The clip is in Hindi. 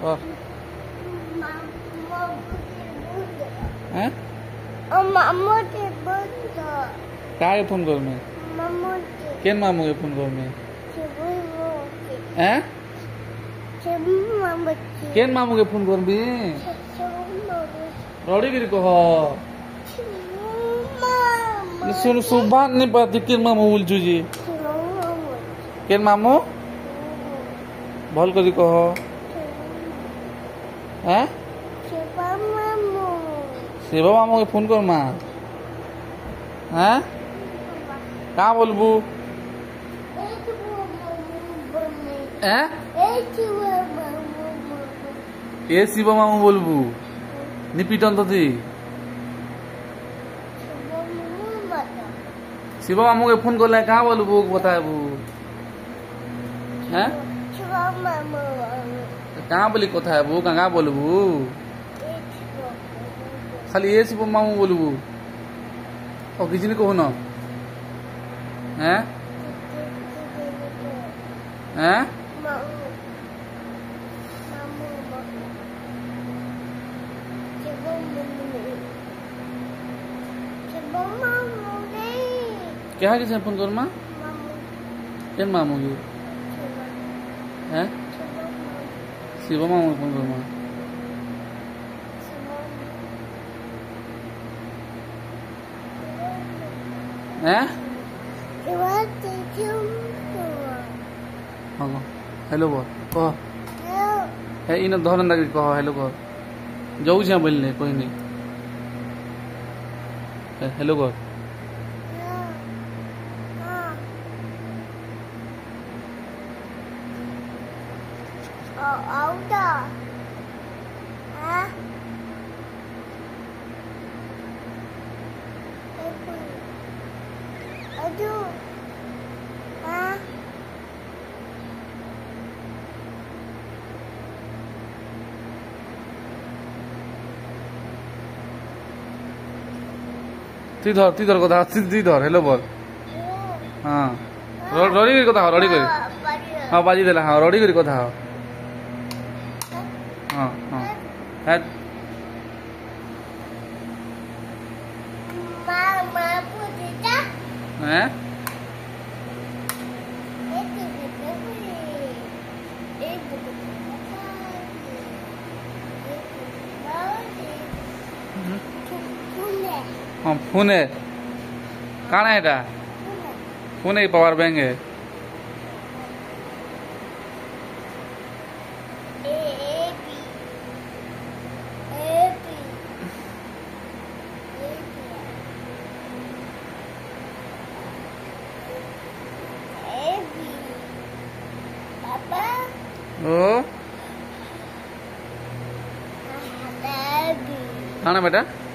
और हैं काय फोन कर में केन मामू के फोन कर में हैं केन मामू के फोन कर में रड़ी गिरी कह सुन सुभान नहीं पाती केन मामू बोलचु जी केन मामू भल करी कह हैं शिवा मामू के फोन कर माँ हैं कहाँ बोलबू हैं ए शिव मामू बोलबू नी पिटन तो थी शिव मामू के फोन कर ले कहाँ बोलबू बताबू हैं कहाँ बोली कथा है वो कहाँ बोलबू खाली ये शिव मामू बोलबू और किसी ने कहो ना हैं हैं क्या है किसी फोन कर माँ केन मामू की हैं शिव मामू फोन कर माँ हैं हेलो बोल कह इन धरन लगे कह हेलो कह जाऊ छे बोलने कोई नहीं हेलो कह ती धर कथा ती धर हेलो बोल हाँ रड़ी करी कथा रड़ी करी हाँ बाजी देला हाँ रड़ी करी कथा हाँ हाँ हैं हाँ फोन है काना है फोन है पावर बैंक है ओ काना बेटा